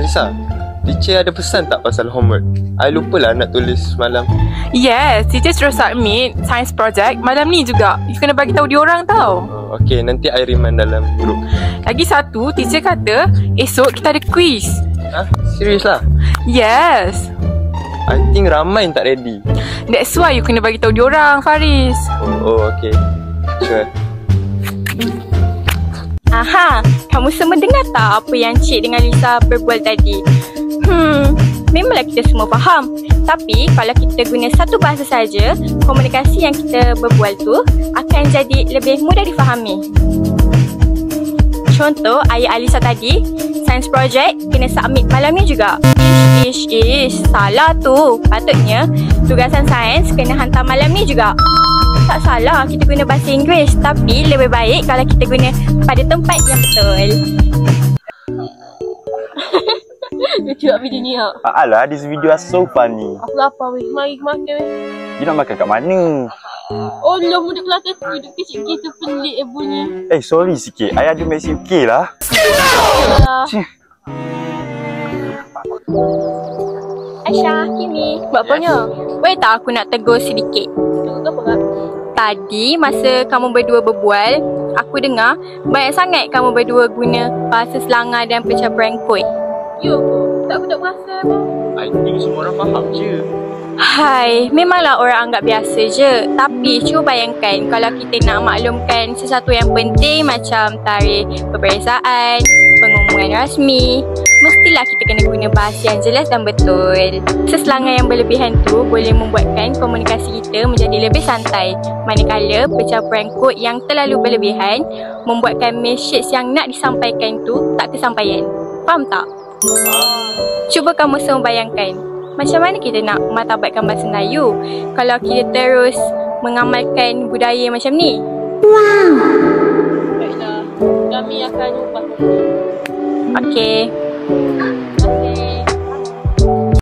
Alisa, teacher ada pesan tak pasal homework? I lupalah nak tulis semalam. Yes, teacher terus submit science project malam ni juga. You kena bagi tahu diorang tau. Okay, nanti I remind dalam group. Lagi satu, teacher kata esok kita ada quiz. Serius lah? Yes. I think ramai yang tak ready. That's why you kena bagi tahu diorang, Faris. Oh, okay. Sure. Aha, kamu semua dengar tak apa yang Cik dengan Lisa berbual tadi? Memanglah kita semua faham. Tapi kalau kita guna satu bahasa saja, komunikasi yang kita berbual tu akan jadi lebih mudah difahami. Contoh ayat Alisa tadi, science project kena submit malam ni juga. Ish, salah tu. Patutnya tugasan sains kena hantar malam ni juga. Tak salah kita guna bahasa Inggeris, tapi lebih baik kalau kita guna pada tempat yang betul. Lucu tak video ni tak? Alah, this video is so funny. Aku lapar weh, mari makan weh. You nak makan kat mana? Oh lah, budak Kelantan tu, duduk kecil gitu pelik bunyi. Sorry sikit, I ada mesej UK lah. Aisyah, Kimi, buat apanya? Boleh tak aku nak tegur sedikit? Tegur apa kak? Tadi masa kamu berdua berbual, aku dengar banyak sangat kamu berdua guna bahasa selangar dan pencapaian kod. Ya ke? Tak aku tak perasan apa? I think semua orang faham je. Hai, memanglah orang anggap biasa je. Tapi cuba bayangkan kalau kita nak maklumkan sesuatu yang penting macam tarikh peperiksaan, pengumuman rasmi, mestilah kita kena guna bahasa yang jelas dan betul. Seselangar yang berlebihan tu boleh membuatkan komunikasi kita menjadi lebih santai. Manakala pencapaian kod yang terlalu berlebihan membuatkan mesej yang nak disampaikan tu tak tersampaian. Faham tak? Cuba kamu semua bayangkan, macam mana kita nak martabatkan bahasa Melayu kalau kita terus mengamalkan budaya macam ni? Baiklah, kami akan ubah. Okey.